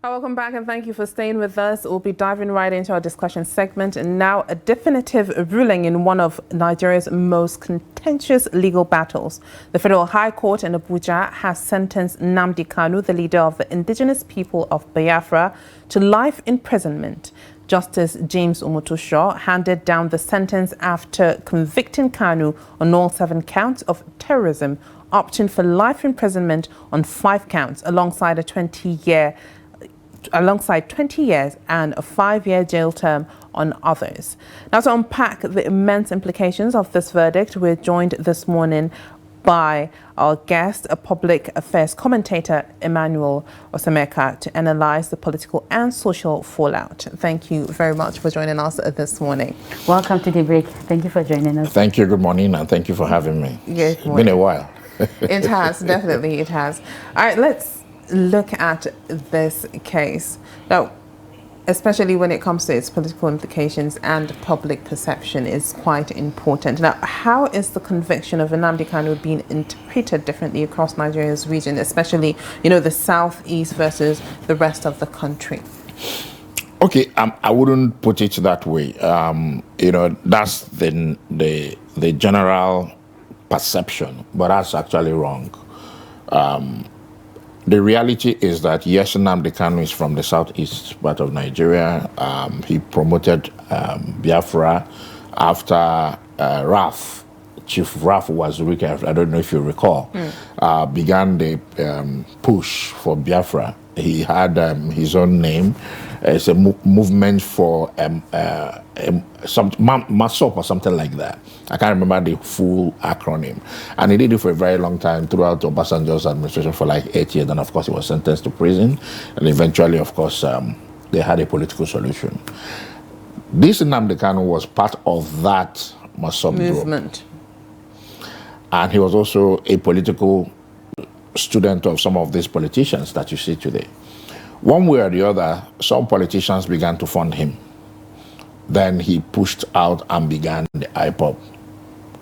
Welcome back and thank you for staying with us. We'll be diving right into our discussion segment. And now a definitive ruling in one of Nigeria's most contentious legal battles. The Federal High Court in Abuja has sentenced Nnamdi Kanu, the leader of the indigenous people of Biafra, to life imprisonment. Justice James Omotosho handed down the sentence after convicting Kanu on all 7 counts of terrorism, opting for life imprisonment on 5 counts alongside 20 years and a 5-year jail term on others. Now, to unpack the immense implications of this verdict, we're joined this morning by our guest, a public affairs commentator, Emmanuel Osemeka, to analyze the political and social fallout. Thank you very much for joining us this morning. Welcome to the break. Thank you for joining us. Thank you. Good morning, and thank you for having me. Good morning. It's been a while. It has, definitely it has. All right, let's look at this case. Now, especially when it comes to its political implications and public perception is quite important. Now, how is the conviction of Nnamdi Kanu being interpreted differently across Nigeria's region, especially, the southeast versus the rest of the country? Okay, I wouldn't put it that way. That's the general perception, but that's actually wrong. The reality is that, yes, Nnamdi Kanu is from the southeast part of Nigeria. He promoted Biafra after Chief Raf Wazirike, I don't know if you recall, began the push for Biafra. He had his own name. It's a movement for some MASOP or something like that. I can't remember the full acronym. And he did it for a very long time throughout Obasanjo's administration for like 8 years. And of course, he was sentenced to prison. And eventually, of course, they had a political solution. This Nnamdi Kanu was part of that MASOP movement. And he was also a political student of some of these politicians that you see today. One way or the other, some politicians began to fund him. Then he pushed out and began the IPOB.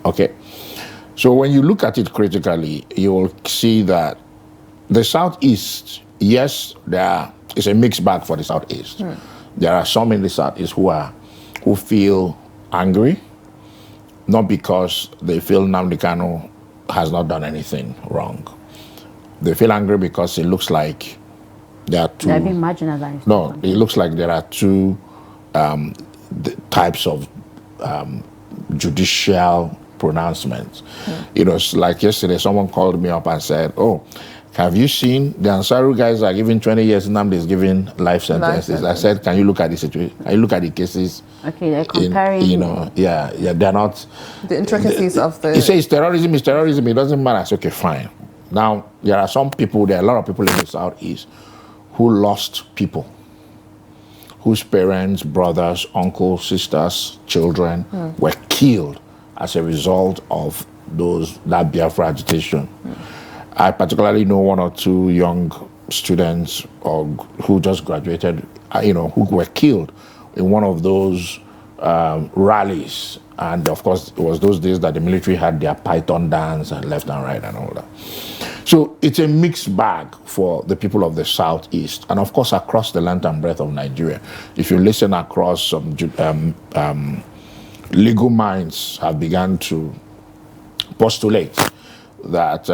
Okay? So when you look at it critically, you will see that the Southeast, yes, it's a mixed bag for the Southeast. There are some in the Southeast who feel angry, not because they feel Nnamdi Kanu has not done anything wrong. They feel angry because it looks like they're being marginalized. No, it looks like there are two types of judicial pronouncements. Like yesterday, someone called me up and said, "Oh, have you seen the Ansaru guys are giving 20 years, Nnamdi is giving life sentences?" I said, "Can you look at the situation? Can you look at the cases?" Okay, they're comparing. They're not the intricacies of the. He says terrorism is terrorism. It doesn't matter. I said, okay, fine. Now there are a lot of people in the Southeast who lost people, whose parents, brothers, uncles, sisters, children were killed as a result of that Biafra agitation. I particularly know 1 or 2 young students who just graduated, who were killed in one of those rallies. And of course, it was those days that the military had their python dance and left and right and all that. So it's a mixed bag for the people of the Southeast, and of course across the length and breadth of Nigeria. If you listen across, some legal minds have begun to postulate that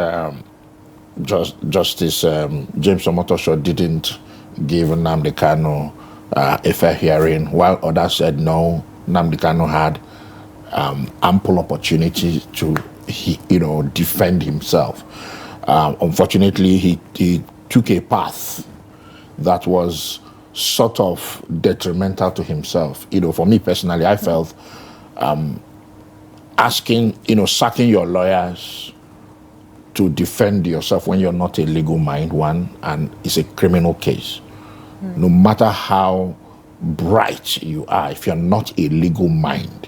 Justice James Omotosho didn't give Nnamdi Kanu a fair hearing, while others said no, Nnamdi Kanu had ample opportunity to defend himself. Unfortunately, he took a path that was sort of detrimental to himself. For me personally, I felt sacking your lawyers to defend yourself when you're not a legal mind, and it's a criminal case. No matter how bright you are, if you're not a legal mind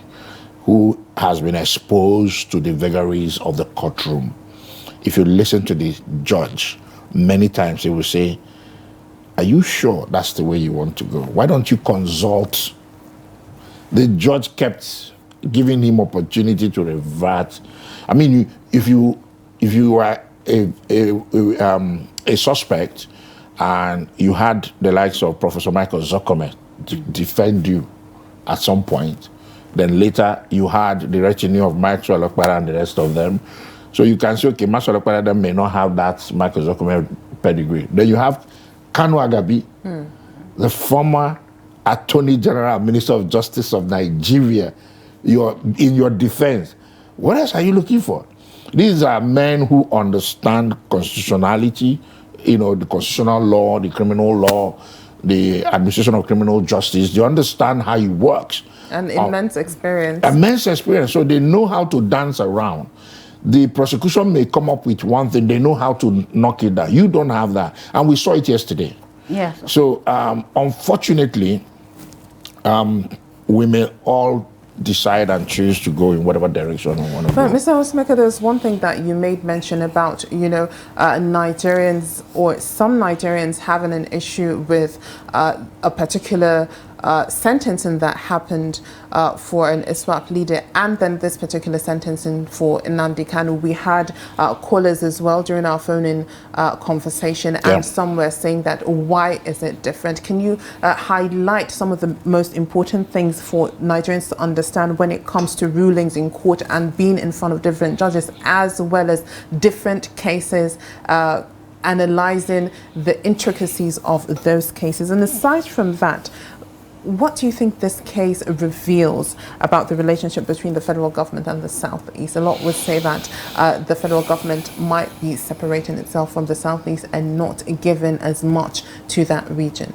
who has been exposed to the vagaries of the courtroom, if you listen to the judge, many times he will say, "Are you sure that's the way you want to go? Why don't you consult?" The judge kept giving him opportunity to revert. I mean, if you are a suspect and you had the likes of Professor Michael Zokome defend you at some point. Then later, you had the retinue of Maxwell Okpara and the rest of them. So you can say, okay, Maxwell Okpara may not have that Michael Zokome pedigree. Then you have Kanu Agabi, the former Attorney General, Minister of Justice of Nigeria. You're in your defense. What else are you looking for? These are men who understand constitutionality, you know, the constitutional law, the criminal law, the administration of criminal justice. They understand how it works. And immense experience. Immense experience. So they know how to dance around. The prosecution may come up with one thing. They know how to knock it down. You don't have that. And we saw it yesterday. Yes. So unfortunately, we may all decide and choose to go in whatever direction we want to go. But Mr. Osemeka, there's one thing that you made mention about, you know, Nigerians or some Nigerians having an issue with a particular sentencing that happened for an ISWAP leader, and then this particular sentencing for Nnamdi Kanu. We had callers as well during our phone-in conversation, and some were saying that why is it different? Can you highlight some of the most important things for Nigerians to understand when it comes to rulings in court and being in front of different judges, as well as different cases, analyzing the intricacies of those cases? And aside from that, what do you think this case reveals about the relationship between the federal government and the Southeast? A lot would say that the federal government might be separating itself from the Southeast and not giving as much to that region.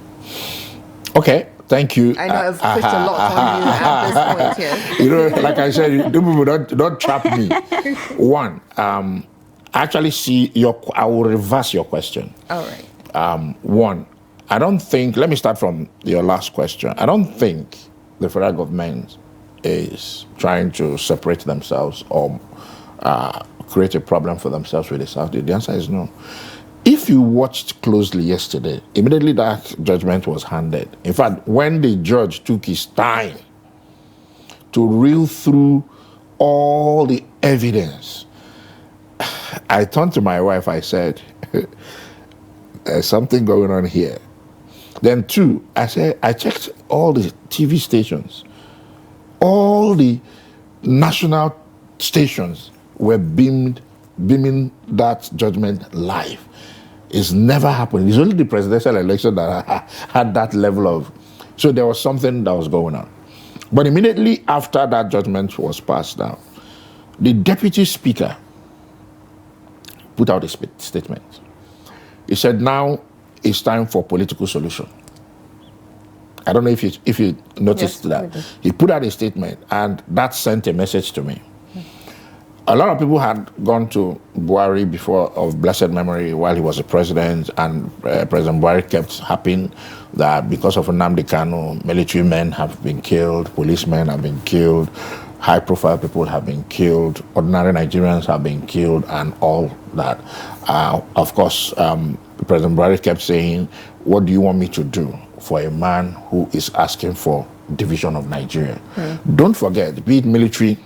Okay, thank you. I know I've pushed a lot on you at this point here. You know, like I said, don't trap me. One, actually see I will reverse your question. All right. One, I don't think, let me start from your last question. I don't think the federal government is trying to separate themselves or create a problem for themselves with the South. The answer is no. If you watched closely yesterday, immediately that judgment was handed. In fact, when the judge took his time to reel through all the evidence, I turned to my wife, I said, there's something going on here. Then two, I said, I checked all the TV stations. All the national stations were beaming that judgment live. It's never happened. It's only the presidential election that had that level of... So there was something that was going on. But immediately after that judgment was passed down, the deputy speaker put out a statement. He said, now it's time for political solution. I don't know if you noticed that. He put out a statement, and that sent a message to me. A lot of people had gone to Buhari before, of blessed memory, while he was a president, and President Buhari kept harping that because of Nnamdi Kanu, military men have been killed, policemen have been killed, high-profile people have been killed, ordinary Nigerians have been killed, and all that. Of course, President Buhari kept saying, what do you want me to do for a man who is asking for division of Nigeria? Don't forget, be it military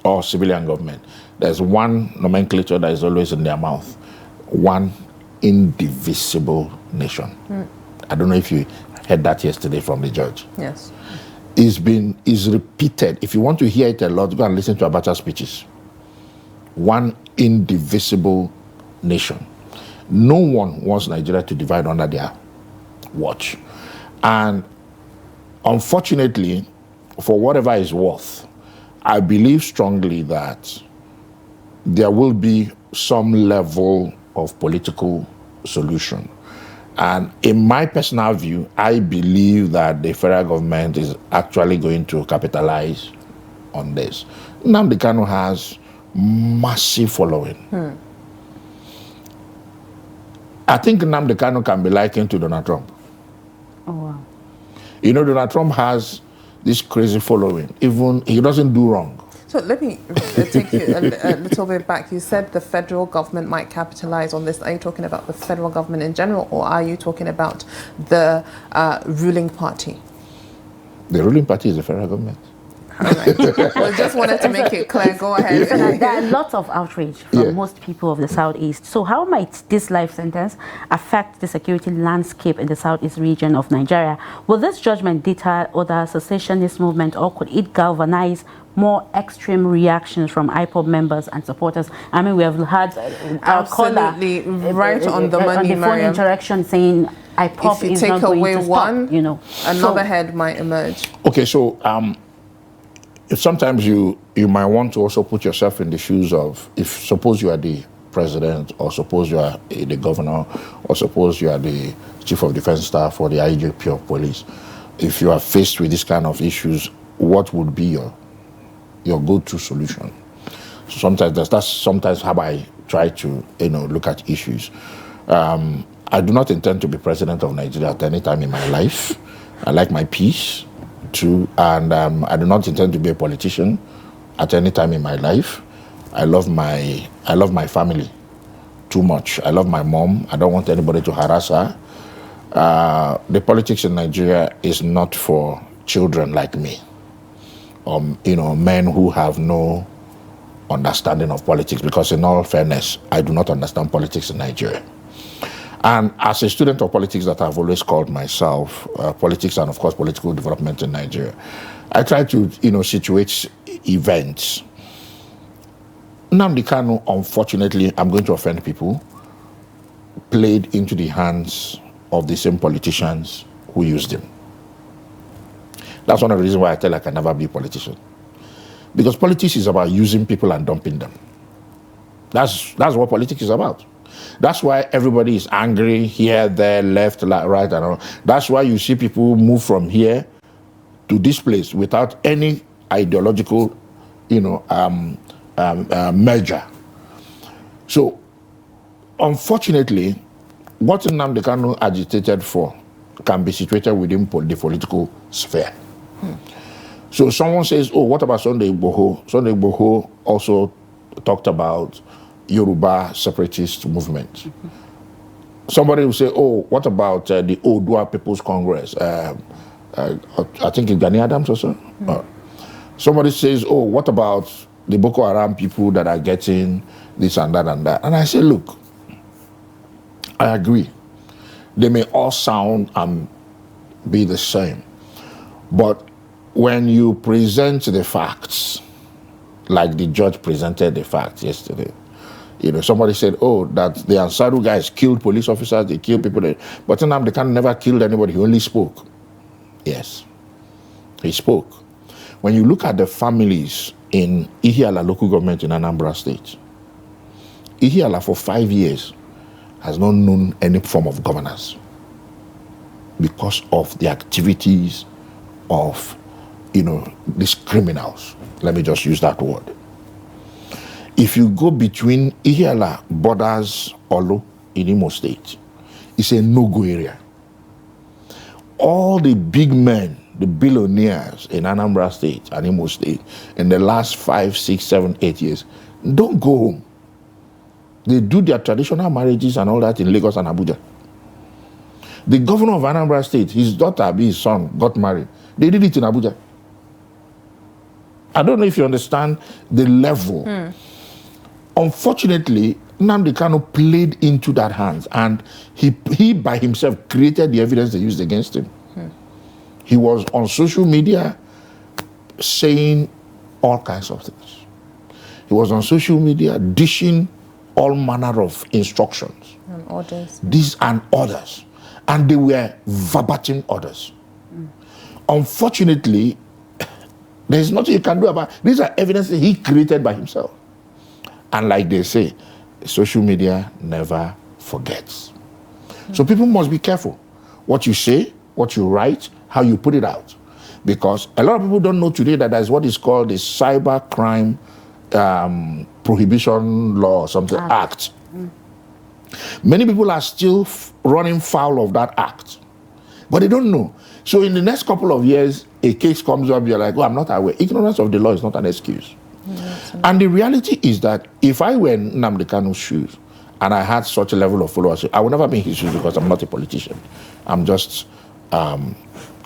or civilian government, there's one nomenclature that is always in their mouth: one indivisible nation. I don't know if you heard that yesterday from the judge. Yes. Is repeated. If you want to hear it a lot, go and listen to Abacha's speeches. One indivisible nation. No one wants Nigeria to divide under their watch. And unfortunately, for whatever it's worth, I believe strongly that there will be some level of political solution. And in my personal view, I believe that the federal government is actually going to capitalize on this. Nnamdi Kanu has massive following. I think Nnamdi Kanu can be likened to Donald Trump. Oh, wow. You know, Donald Trump has this crazy following. Even he doesn't do wrong. So let me take you a little bit back. You said the federal government might capitalize on this. Are you talking about the federal government in general, or are you talking about the ruling party? The ruling party is the federal government. All right. We just wanted to make it clear. Go ahead. So there are lots of outrage from most people of the Southeast. So how might this life sentence affect the security landscape in the Southeast region of Nigeria? Will this judgment deter other secessionist movement, or could it galvanize more extreme reactions from IPOB members and supporters? I mean, we have had our Absolutely right on the money, on the phone Maryam. interaction saying IPOB if you is take not going away to stop, one, you know, another head might emerge. Okay, so if sometimes you might want to also put yourself in the shoes of, if suppose you are the president, or suppose you are the governor, or suppose you are the chief of defense staff or the IGP of police. If you are faced with this kind of issues, what would be your go-to solution? So sometimes that's sometimes how I try to look at issues. I do not intend to be president of Nigeria at any time in my life. I like my peace too, and I do not intend to be a politician at any time in my life. I love my family too much. I love my mom. I don't want anybody to harass her. The politics in Nigeria is not for children like me, men who have no understanding of politics, because in all fairness, I do not understand politics in Nigeria. And as a student of politics that I've always called myself, politics and of course political development in Nigeria, I try to situate events. Nnamdi Kanu, unfortunately, I'm going to offend people, played into the hands of the same politicians who used him. That's one of the reasons why I tell I can never be a politician. Because politics is about using people and dumping them. That's what politics is about. That's why everybody is angry here, there, left, right, and all. That's why you see people move from here to this place without any ideological, merger. So, unfortunately, what Nnamdi Kanu agitated for can be situated within the political sphere. So someone says, oh, what about Sunday Igboho? Sunday Igboho also talked about Yoruba separatist movement. Somebody will say, oh, what about the Odua People's Congress? I think it's Gani Adams or so. Somebody says, oh, what about the Boko Haram people that are getting this and that and that? And I say, look, I agree. They may all sound and be the same. But when you present the facts, like the judge presented the facts yesterday, somebody said, oh, that the Ansaru guys killed police officers, they killed people. But Nnamdi Kanu never killed anybody, he only spoke. Yes, he spoke. When you look at the families in Ihiala local government in Anambra State, Ihiala for 5 years has not known any form of governance because of the activities of, these criminals. Let me just use that word. If you go between Ihiala borders Olu in Imo State, it's a no-go area. All the big men, the billionaires in Anambra State and Imo State in the last 5, 6, 7, 8 years don't go home. They do their traditional marriages and all that in Lagos and Abuja. The governor of Anambra State, his daughter, his son, got married. They did it in Abuja. I don't know if you understand the level. Unfortunately, Nnamdi Kanu played into that hands, and he by himself created the evidence they used against him. He was on social media saying all kinds of things. He was on social media dishing all manner of instructions. And orders. These and others. And they were verbatim orders. Unfortunately, there's nothing you can do about it. These are evidences he created by himself. And like they say, social media never forgets. So people must be careful. What you say, what you write, how you put it out. Because a lot of people don't know today that there's what is called the Cyber Crime Prohibition Law or something, Act. Many people are still running foul of that act. But they don't know. So in the next couple of years, a case comes up, you're like, oh, I'm not aware. Ignorance of the law is not an excuse. And the reality is that if I were in Nnamdi Kanu's shoes and I had such a level of followership, I would never be in his shoes because I'm not a politician. I'm just an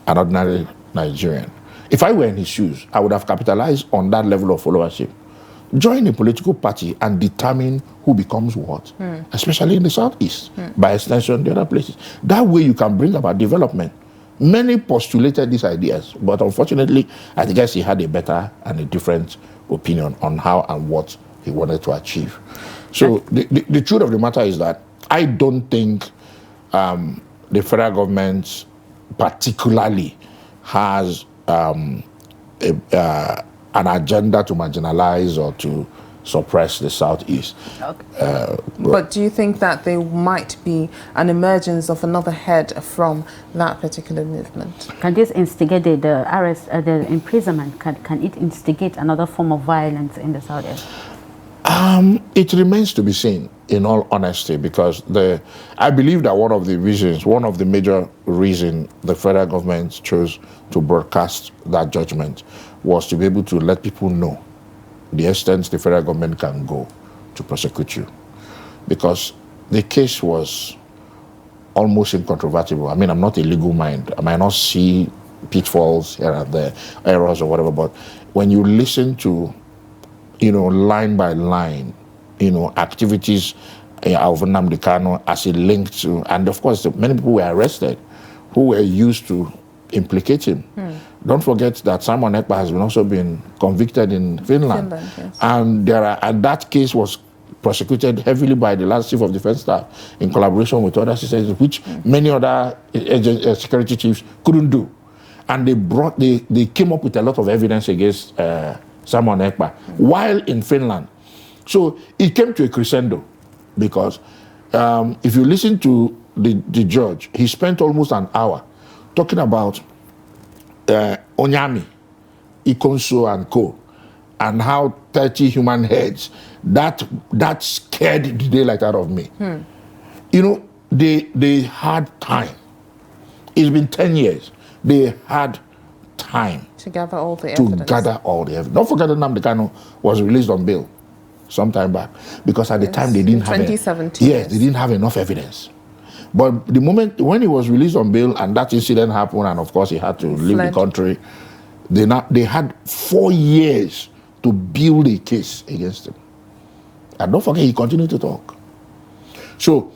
ordinary Nigerian. If I were in his shoes, I would have capitalized on that level of followership. Join a political party and determine who becomes what, especially in the Southeast, by extension, the other places. That way you can bring about development. Many postulated these ideas, but unfortunately, I guess he had a better and a different opinion on how and what he wanted to achieve. So the truth of the matter is that I don't think the federal government particularly has an agenda to marginalize or to suppress the Southeast. Okay. But do you think that there might be an emergence of another head from that particular movement? Can this instigate the arrest, the imprisonment? Can it instigate another form of violence in the Southeast? It remains to be seen, in all honesty, because I believe that one of the major reasons the federal government chose to broadcast that judgment was to be able to let people know the extent the federal government can go to prosecute you. Because the case was almost incontrovertible. I mean, I'm not a legal mind. I might not see pitfalls here and there, errors or whatever, but when you listen to, line by line, activities of Nnamdi Kanu as it linked to, and of course, many people were arrested who were used to implicate him. Don't forget that Simon Ekpa has also been convicted in Finland. Yes. And that case was prosecuted heavily by the last chief of defense staff in collaboration with other systems, which many other security chiefs couldn't do. And they came up with a lot of evidence against Simon Ekpa while in Finland. So it came to a crescendo because if you listen to the judge, he spent almost an hour talking about Onyami, Ikonso and co, and how 30 human heads, that scared the daylight out of me. They had time. It's been 10 years. They had time to gather all the evidence. Don't forget that Nnamdi Kanu was released on bail some time back, because at the time they didn't have 2017. Yes, they didn't have enough evidence. But the moment when he was released on bail and that incident happened, and of course he had to leave the country, they had 4 years to build a case against him. And don't forget, he continued to talk. So,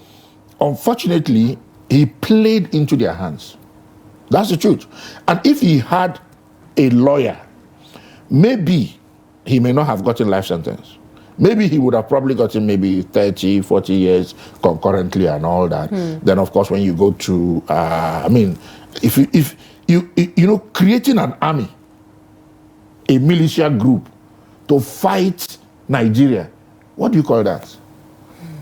unfortunately, he played into their hands. That's the truth. And if he had a lawyer, maybe he may not have gotten life sentence. Maybe he would have probably gotten maybe 30, 40 years concurrently and all that. Then, of course, when you go to, if you creating an army, a militia group to fight Nigeria, what do you call that?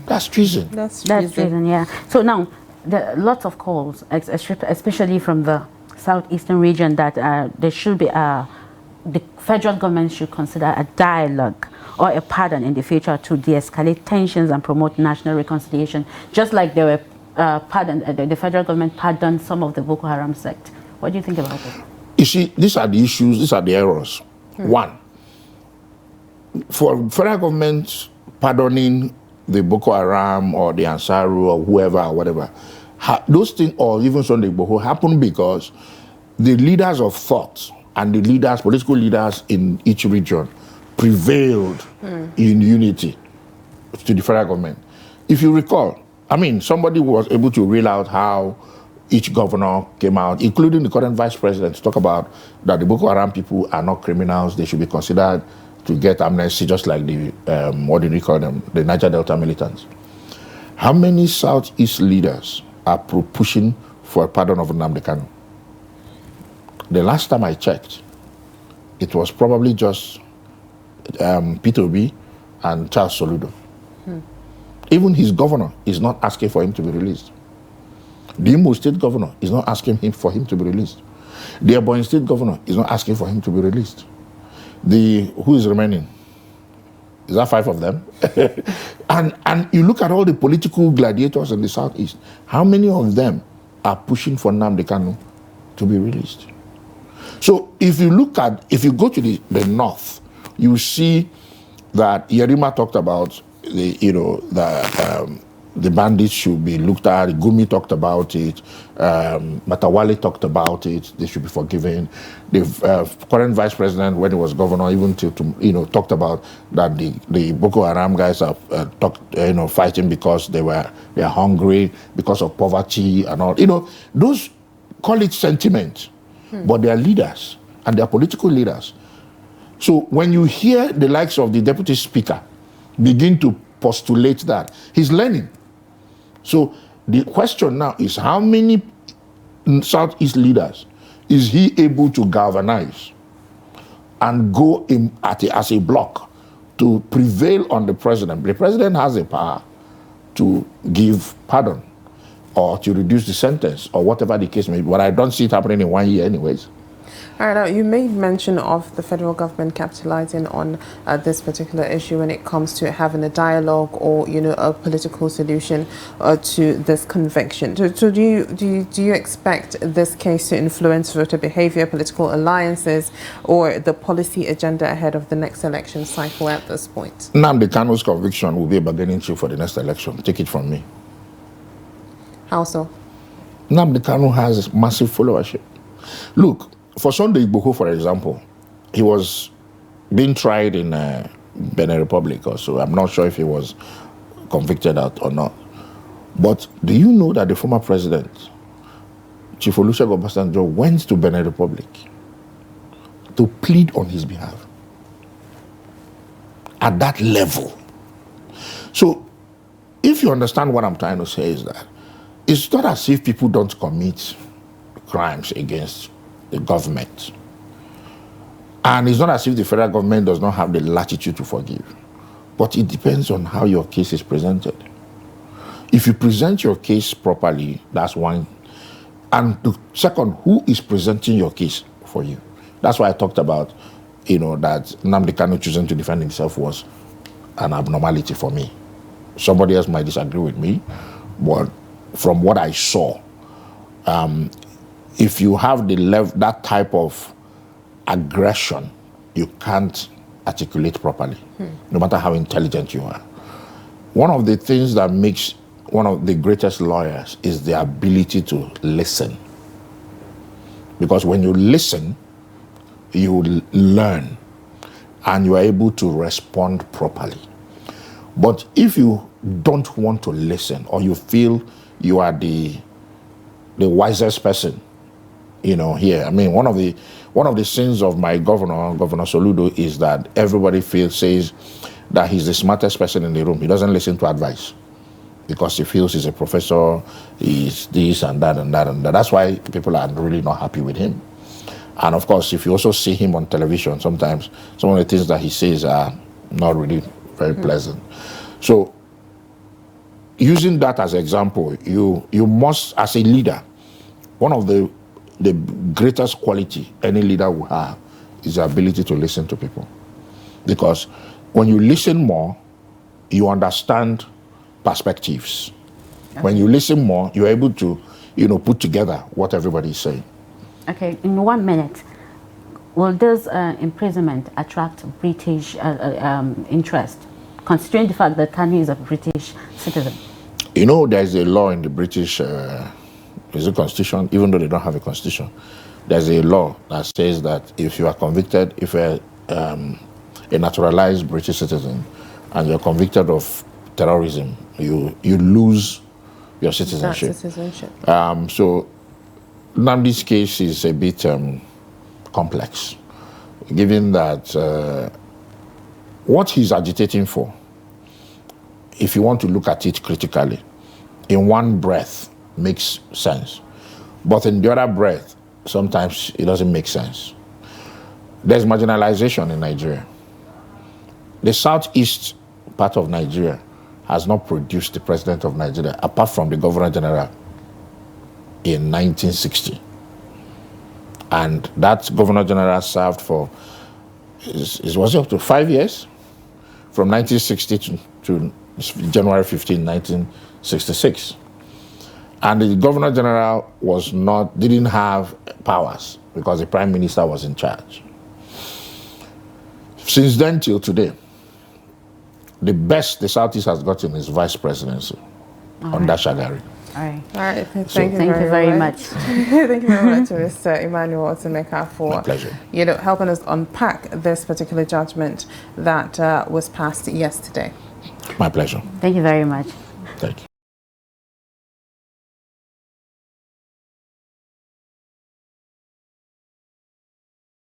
That's treason. That's treason, yeah. So now, there are lots of calls, especially from the southeastern region, that there should be the federal government should consider a dialogue or a pardon in the future to de-escalate tensions and promote national reconciliation, just like they were the federal government pardoned some of the Boko Haram sect. What do you think about it? You see, these are the issues, these are the errors. One, for federal government pardoning the Boko Haram or the Ansaru or whoever or whatever, those things, or even Sunday Boko, happen because the leaders of thought and the political leaders in each region prevailed in unity to the federal government. If you recall, somebody was able to reel out how each governor came out, including the current vice president, to talk about that the Boko Haram people are not criminals, they should be considered to get amnesty, just like the, what do you call them, the Niger Delta militants. How many Southeast leaders are pushing for a pardon of Nnamdi Kanu? The last time I checked, it was probably just Peter Obi and Charles Soludo. Even his governor is not asking for him to be released. The Imo State governor is not asking for him to be released. The Ebonyi State governor is not asking for him to be released. Who is remaining? Is that 5 of them? and you look at all the political gladiators in the Southeast, how many of them are pushing for Nnamdi Kanu to be released? So if you go to the north, you see that Yerima talked about the bandits should be looked at. Gumi talked about it. Matawale talked about it. They should be forgiven. The current vice president, when he was governor, even talked about that the Boko Haram guys are fighting because they are hungry, because of poverty and all. Those call it sentiment, but they are leaders and they are political leaders. So when you hear the likes of the deputy speaker begin to postulate that, he's learning. So the question now is, how many Southeast leaders is he able to galvanize and go in as a block to prevail on the president? The president has the power to give pardon or to reduce the sentence or whatever the case may be, but I don't see it happening in 1 year anyways. All right, now you made mention of the federal government capitalizing on this particular issue when it comes to having a dialogue or, a political solution to this conviction. So do you expect this case to influence voter behavior, political alliances, or the policy agenda ahead of the next election cycle at this point? Nnamdi Kanu's conviction will be a bargaining chip for the next election. Take it from me. How so? Nnamdi Kanu has massive followership. Look, for Sunday Igboho, for example, he was being tried in Benin Republic also. I'm not sure if he was convicted out or not. But do you know that the former president, Chief Olusegun Obasanjo, went to Benin Republic to plead on his behalf? At that level. So, if you understand what I'm trying to say is that it's not as if people don't commit crimes against the government. And it's not as if the federal government does not have the latitude to forgive. But it depends on how your case is presented. If you present your case properly, that's one. And the second, who is presenting your case for you? That's why I talked about, that Nnamdi Kanu choosing to defend himself was an abnormality for me. Somebody else might disagree with me, but from what I saw, if you have that type of aggression, you can't articulate properly, no matter how intelligent you are. One of the things that makes one of the greatest lawyers is the ability to listen. Because when you listen, you learn and you are able to respond properly. But if you don't want to listen, or you feel you are the wisest person, here. I mean, one of the sins of my Governor Soludo, is that everybody says that he's the smartest person in the room. He doesn't listen to advice because he feels he's a professor, he's this and that and that and that. That's why people are really not happy with him. And of course, if you also see him on television, sometimes some of the things that he says are not really very pleasant. So, using that as an example, you must, as a leader, one of the greatest quality any leader will have is the ability to listen to people. Because when you listen more, you understand perspectives. Okay. When you listen more, you're able to, put together what everybody is saying. Okay, in 1 minute, will this imprisonment attract British interest, considering the fact that Kanu is a British citizen? There's a law in the British is a constitution, even though they don't have a constitution. There's a law that says that if you are convicted, if you're a naturalized British citizen and you're convicted of terrorism, you lose your citizenship. So Nnamdi's case is a bit complex, given that what he's agitating for, if you want to look at it critically, in one breath makes sense. But in the other breath, sometimes it doesn't make sense. There's marginalization in Nigeria. The southeast part of Nigeria has not produced the president of Nigeria, apart from the Governor General in 1960. And that Governor General served for, was it up to 5 years? From 1960 to January 15, 1966. And the Governor General didn't have powers because the Prime Minister was in charge. Since then till today, the best the Southeast has gotten is vice presidency. under Shagari. All right. All right. Thank you very much. Thank you very much, Mr. Emmanuel Osemeka, for helping us unpack this particular judgment that was passed yesterday. My pleasure. Thank you very much. Thank you.